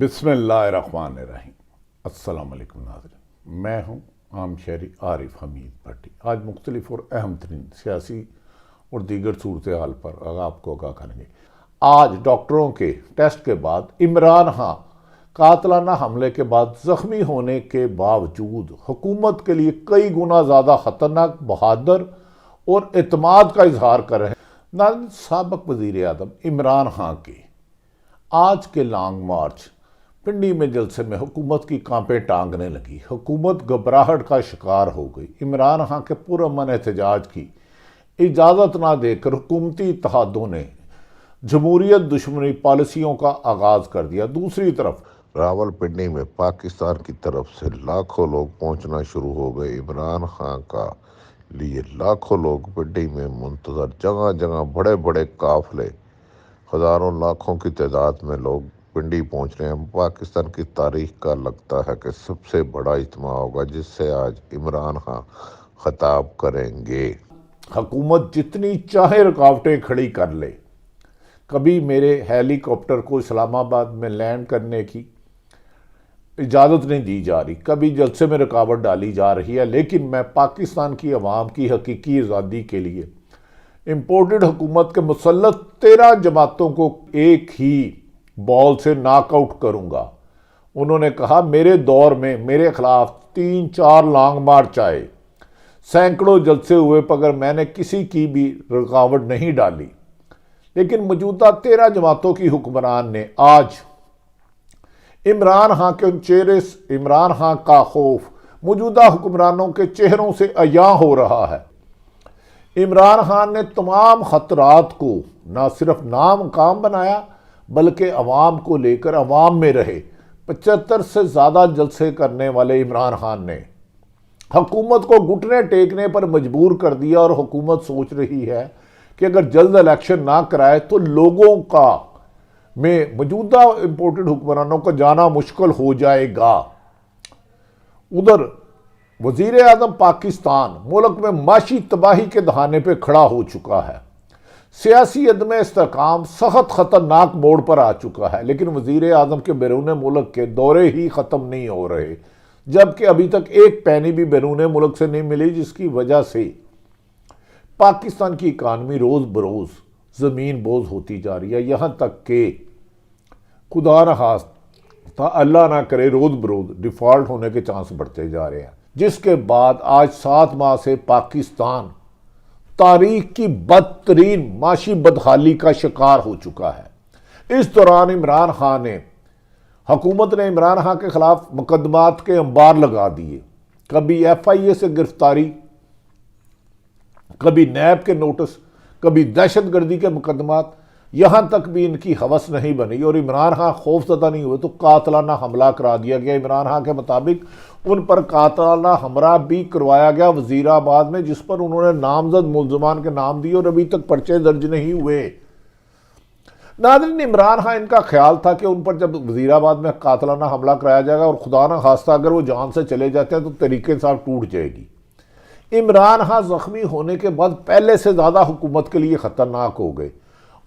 بسم اللہ الرحمن الرحیم۔ السلام علیکم ناظرین، میں ہوں عام شہری عارف حمید بھٹی۔ آج مختلف اور اہم ترین سیاسی اور دیگر صورتحال پر آپ کو آگاہ کریں گے۔ آج ڈاکٹروں کے ٹیسٹ کے بعد عمران خان قاتلانہ حملے کے بعد زخمی ہونے کے باوجود حکومت کے لیے کئی گنا زیادہ خطرناک، بہادر اور اعتماد کا اظہار کر رہے ہیں۔ ناظرین، سابق وزیر اعظم عمران خان کے آج کے لانگ مارچ پنڈی میں جلسے میں حکومت کی کانپیں ٹانگنے لگی، حکومت گھبراہٹ کا شکار ہو گئی۔ عمران خان کے پرامن احتجاج کی اجازت نہ دے کر حکومتی اتحادوں نے جمہوریت دشمنی پالیسیوں کا آغاز کر دیا۔ دوسری طرف راولپنڈی میں پاکستان کی طرف سے لاکھوں لوگ پہنچنا شروع ہو گئے۔ عمران خان کا لیے لاکھوں لوگ پنڈی میں منتظر، جگہ جگہ بڑے بڑے قافلے، ہزاروں لاکھوں کی تعداد میں لوگ پنڈی پہنچ رہے ہیں۔ پاکستان کی تاریخ کا لگتا ہے کہ سب سے بڑا اجتماع ہوگا جس سے آج عمران خان خطاب کریں گے۔ حکومت جتنی چاہے رکاوٹیں کھڑی کر لے، کبھی میرے ہیلی کاپٹر کو اسلام آباد میں لینڈ کرنے کی اجازت نہیں دی جا رہی، کبھی جلسے میں رکاوٹ ڈالی جا رہی ہے، لیکن میں پاکستان کی عوام کی حقیقی آزادی کے لیے امپورٹڈ حکومت کے مسلط 13 جماعتوں کو ایک ہی بال سے ناک آؤٹ کروں گا۔ انہوں نے کہا، میرے دور میں میرے خلاف 3-4 لانگ مارچ آئے، سینکڑوں جلسے ہوئے، مگر میں نے کسی کی بھی رکاوٹ نہیں ڈالی، لیکن موجودہ 13 جماعتوں کی حکمران نے آج عمران خان کا خوف موجودہ حکمرانوں کے چہروں سے عیاں ہو رہا ہے۔ عمران خان نے تمام خطرات کو نہ صرف نامکام بنایا بلکہ عوام کو لے کر عوام میں رہے۔ 75 سے زیادہ جلسے کرنے والے عمران خان نے حکومت کو گھٹنے ٹیکنے پر مجبور کر دیا، اور حکومت سوچ رہی ہے کہ اگر جلد الیکشن نہ کرائے تو لوگوں کا میں موجودہ امپورٹڈ حکمرانوں کا جانا مشکل ہو جائے گا۔ ادھر وزیر اعظم پاکستان ملک میں معاشی تباہی کے دہانے پہ کھڑا ہو چکا ہے، سیاسی عدم استحکام سخت خطرناک موڑ پر آ چکا ہے، لیکن وزیر اعظم کے بیرون ملک کے دورے ہی ختم نہیں ہو رہے، جبکہ ابھی تک ایک پینی بھی بیرون ملک سے نہیں ملی، جس کی وجہ سے پاکستان کی اکانومی روز بروز زمین بوز ہوتی جا رہی ہے، یہاں تک کہ خدا نخواستہ اللہ نہ کرے روز بروز ڈیفالٹ ہونے کے چانس بڑھتے جا رہے ہیں، جس کے بعد آج 7 ماہ سے پاکستان تاریخ کی بدترین معاشی بدحالی کا شکار ہو چکا ہے۔ اس دوران حکومت نے عمران خان کے خلاف مقدمات کے انبار لگا دیے، کبھی FIA سے گرفتاری، کبھی نیب کے نوٹس، کبھی دہشت گردی کے مقدمات، یہاں تک بھی ان کی ہوس نہیں بنی اور عمران خان خوف زدہ نہیں ہوئے تو قاتلانہ حملہ کرا دیا گیا۔ عمران خان کے مطابق ان پر قاتلانہ حملہ بھی کروایا گیا وزیر آباد میں، جس پر انہوں نے نامزد ملزمان کے نام دیے اور ابھی تک پرچے درج نہیں ہوئے۔ ناظرین، عمران خان ان کا خیال تھا کہ ان پر جب وزیر آباد میں قاتلانہ حملہ کرایا جائے گا اور خدا نہ خواستہ اگر وہ جان سے چلے جاتے ہیں تو تحریک انصاف ٹوٹ جائے گی۔ عمران خان زخمی ہونے کے بعد پہلے سے زیادہ حکومت کے لیے خطرناک ہو گئے،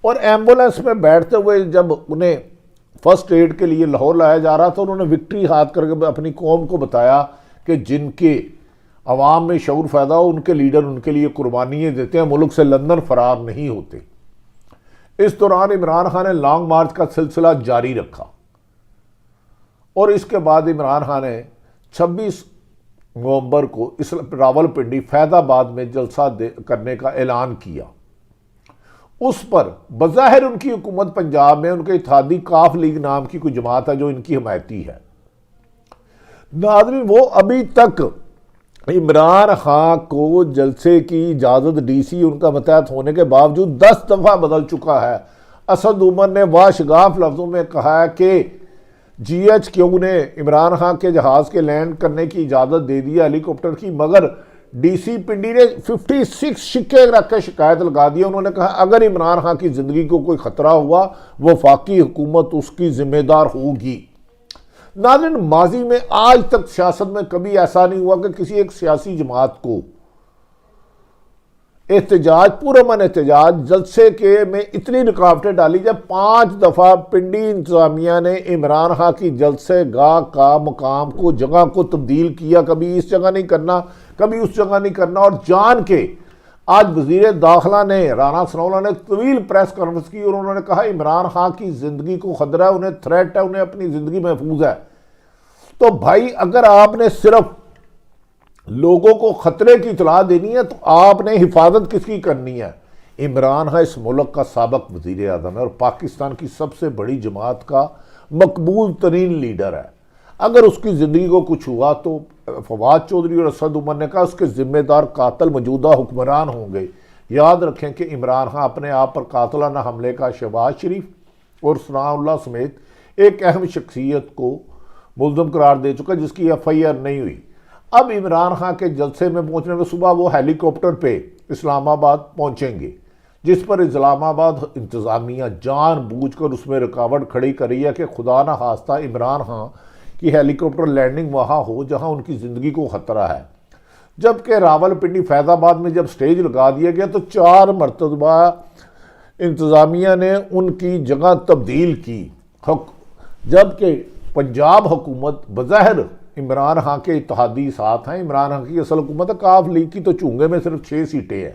اور ایمبولینس میں بیٹھتے ہوئے جب انہیں فرسٹ ایڈ کے لیے لاہور لایا جا رہا تھا، انہوں نے وکٹری ہاتھ کر کے اپنی قوم کو بتایا کہ جن کے عوام میں شعور پیدا ہو، ان کے لیڈر ان کے لیے قربانیاں دیتے ہیں، ملک سے لندن فرار نہیں ہوتے۔ اس دوران عمران خان نے لانگ مارچ کا سلسلہ جاری رکھا، اور اس کے بعد عمران خان نے 26 نومبر کو راولپنڈی فیض آباد میں جلسہ کرنے کا اعلان کیا۔ اس پر بظاہر ان کی حکومت پنجاب میں ان کے اتحادی کاف لیگ نام کی کوئی جماعت ہے جو ان کی حمایتی ہے۔ ناظرین، وہ ابھی تک عمران خان کو جلسے کی اجازت ڈی سی ان کا متحد ہونے کے باوجود 10 دفعہ بدل چکا ہے۔ اسد عمر نے واشگاف لفظوں میں کہا ہے کہ GHQ نے عمران خان کے جہاز کے لینڈ کرنے کی اجازت دے دی ہیلی کاپٹر کی، مگر ڈی سی پنڈی نے 56 شکے رکھ کے شکایت لگا دی۔ انہوں نے کہا اگر عمران خان کی زندگی کو کوئی خطرہ ہوا، وفاقی حکومت اس کی ذمہ دار ہوگی۔ ناظرین، ماضی میں آج تک سیاست میں کبھی ایسا نہیں ہوا کہ کسی ایک سیاسی جماعت کو احتجاج پرامن احتجاج جلسے کے میں اتنی رکاوٹیں ڈالی جب 5 دفعہ پنڈی انتظامیہ نے عمران خان کی جلسے گاہ کا مقام کو جگہ کو تبدیل کیا، کبھی اس جگہ نہیں کرنا کبھی اس جگہ نہیں کرنا، اور جان کے آج وزیر داخلہ نے رانا ثناءاللہ نے طویل پریس کانفرنس کی اور انہوں نے کہا عمران خان کی زندگی کو خطرہ ہے، انہیں تھریٹ ہے، انہیں اپنی زندگی محفوظ ہے۔ تو بھائی اگر آپ نے صرف لوگوں کو خطرے کی اطلاع دینی ہے تو آپ نے حفاظت کس کی کرنی ہے؟ عمران خان اس ملک کا سابق وزیر اعظم ہے اور پاکستان کی سب سے بڑی جماعت کا مقبول ترین لیڈر ہے۔ اگر اس کی زندگی کو کچھ ہوا تو فواد چودھری اور اسد عمر نے کہا اس کے ذمہ دار قاتل موجودہ حکمران ہوں گے۔ یاد رکھیں کہ عمران خان اپنے آپ پر قاتلانہ حملے کا شہباز شریف اور ثناء اللہ سمیت ایک اہم شخصیت کو ملزم قرار دے چکا جس کی ایف آئی آر نہیں ہوئی۔ اب عمران خان کے جلسے میں پہنچنے میں صبح وہ ہیلی کاپٹر پہ اسلام آباد پہنچیں گے، جس پر اسلام آباد انتظامیہ جان بوجھ کر اس میں رکاوٹ کھڑی کر رہی ہے کہ خدا نہ خواستہ عمران خان کی ہیلی کاپٹر لینڈنگ وہاں ہو جہاں ان کی زندگی کو خطرہ ہے۔ جبکہ راولپنڈی فیض آباد میں جب سٹیج لگا دیا گیا تو 4 مرتبہ انتظامیہ نے ان کی جگہ تبدیل کی، جبکہ پنجاب حکومت بظاہر عمران خان کے اتحادی ساتھ ہیں۔ عمران خان کی اصل حکومت ہے، کاف لیگ کی تو چونگے میں صرف 6 سیٹیں ہیں،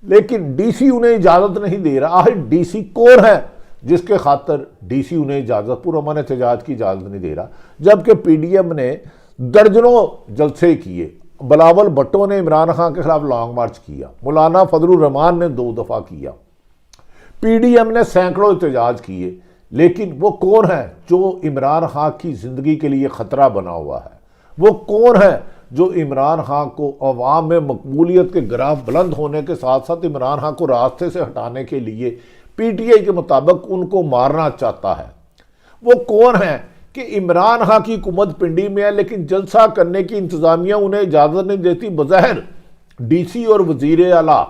لیکن ڈی سی انہیں اجازت نہیں دے رہا۔ آخر ڈی سی کون ہے جس کے خاطر ڈی سی انہیں اجازت پرامن احتجاج کی اجازت نہیں دے رہا؟ جبکہ پی ڈی ایم نے درجنوں جلسے کیے، بلاول بھٹو نے عمران خان کے خلاف لانگ مارچ کیا، مولانا فضل الرحمان نے 2 دفعہ کیا، پی ڈی ایم نے سینکڑوں احتجاج کیے، لیکن وہ کون ہے جو عمران خان کی زندگی کے لیے خطرہ بنا ہوا ہے؟ وہ کون ہے جو عمران خان کو عوام میں مقبولیت کے گراف بلند ہونے کے ساتھ ساتھ عمران خان کو راستے سے ہٹانے کے لیے پی ٹی آئی کے مطابق ان کو مارنا چاہتا ہے؟ وہ کون ہے کہ عمران خان کی حکومت پنڈی میں ہے لیکن جلسہ کرنے کی انتظامیہ انہیں اجازت نہیں دیتی؟ بظاہر ڈی سی اور وزیر اعلیٰ،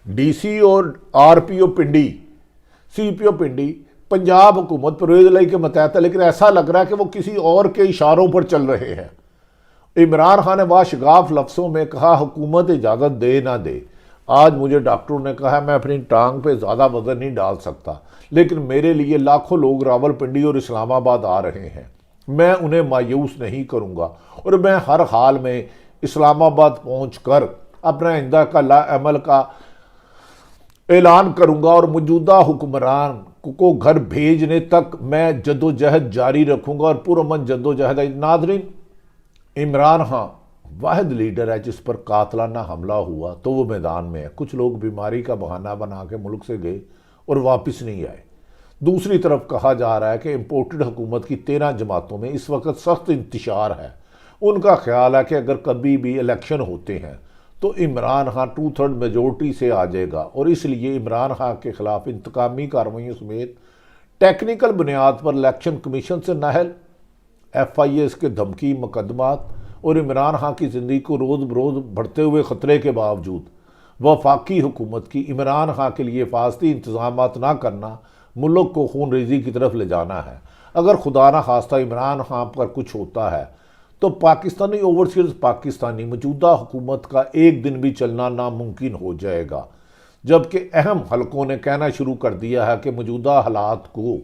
ڈی سی اور آر پی او پنڈی، سی پی او پنڈی پنجاب حکومت پرویز الہی کے متحد ہے، لیکن ایسا لگ رہا ہے کہ وہ کسی اور کے اشاروں پر چل رہے ہیں۔ عمران خان نے واشگاف لفظوں میں کہا حکومت اجازت دے نہ دے۔ آج مجھے ڈاکٹروں نے کہا میں اپنی ٹانگ پہ زیادہ وزن نہیں ڈال سکتا، لیکن میرے لیے لاکھوں لوگ راولپنڈی اور اسلام آباد آ رہے ہیں، میں انہیں مایوس نہیں کروں گا اور میں ہر حال میں اسلام آباد پہنچ کر اپنا آئندہ کا عمل کا اعلان کروں گا اور موجودہ حکمران کو گھر بھیجنے تک میں جدوجہد جاری رکھوں گا اور پرامن جدوجہد ہے۔ ناظرین، عمران خان واحد لیڈر ہے جس پر قاتلانہ حملہ ہوا تو وہ میدان میں ہے۔ کچھ لوگ بیماری کا بہانہ بنا کے ملک سے گئے اور واپس نہیں آئے۔ دوسری طرف کہا جا رہا ہے کہ امپورٹڈ حکومت کی 13 جماعتوں میں اس وقت سخت انتشار ہے۔ ان کا خیال ہے کہ اگر کبھی بھی الیکشن ہوتے ہیں تو عمران خان 2/3 میجورٹی سے آ جائے گا اور اس لیے عمران خان کے خلاف انتقامی کارروائیوں سمیت ٹیکنیکل بنیاد پر الیکشن کمیشن سے نااہل ایف آئی اے کے دھمکی مقدمات اور عمران خان کی زندگی کو روز بروز بڑھتے ہوئے خطرے کے باوجود وفاقی حکومت کی عمران خان کے لیے حفاظتی انتظامات نہ کرنا ملک کو خون ریزی کی طرف لے جانا ہے۔ اگر خدا نہ خواستہ عمران خان پر کچھ ہوتا ہے تو پاکستانی اوورسیز پاکستانی موجودہ حکومت کا ایک دن بھی چلنا ناممکن ہو جائے گا، جبکہ اہم حلقوں نے کہنا شروع کر دیا ہے کہ موجودہ حالات کو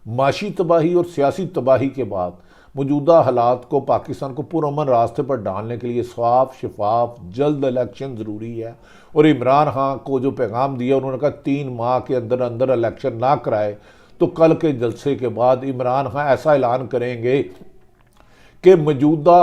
معاشی تباہی اور سیاسی تباہی کے بعد موجودہ حالات کو پاکستان کو پرامن راستے پر ڈالنے کے لیے صاف شفاف جلد الیکشن ضروری ہے۔ اور عمران خان کو جو پیغام دیا انہوں نے کہا 3 ماہ کے اندر اندر الیکشن نہ کرائے تو کل کے جلسے کے بعد عمران خان ایسا اعلان کریں گے کہ موجودہ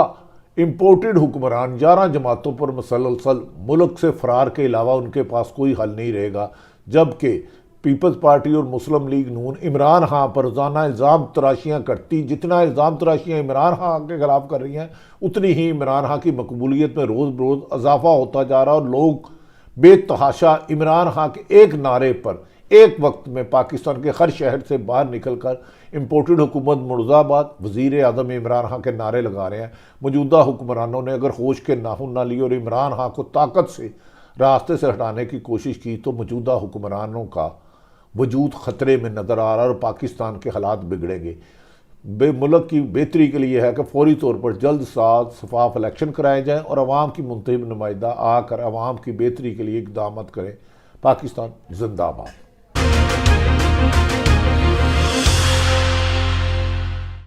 امپورٹڈ حکمران 11 جماعتوں پر مسلسل ملک سے فرار کے علاوہ ان کے پاس کوئی حل نہیں رہے گا، جبکہ پیپلز پارٹی اور مسلم لیگ نون عمران خان پر روزانہ الزام تراشیاں کرتی، جتنا الزام تراشیاں عمران خان کے خلاف کر رہی ہیں اتنی ہی عمران خان کی مقبولیت میں روز بروز اضافہ ہوتا جا رہا اور لوگ بے تحاشا عمران خان کے ایک نعرے پر ایک وقت میں پاکستان کے ہر شہر سے باہر نکل کر امپورٹڈ حکومت مرزا آباد وزیر اعظم عمران خان کے نعرے لگا رہے ہیں۔ موجودہ حکمرانوں نے اگر ہوش کے ناخن نہ لیے اور عمران خان کو طاقت سے راستے سے ہٹانے کی کوشش کی تو موجودہ حکمرانوں کا وجود خطرے میں نظر آ رہا ہے اور پاکستان کے حالات بگڑیں گے۔ ملک کی بہتری کے لیے ہے کہ فوری طور پر جلد ساز شفاف الیکشن کرائے جائیں اور عوام کی منتخب نمائندہ آ کر عوام کی بہتری کے لیے اقدامات کریں۔ پاکستان زندہ باد۔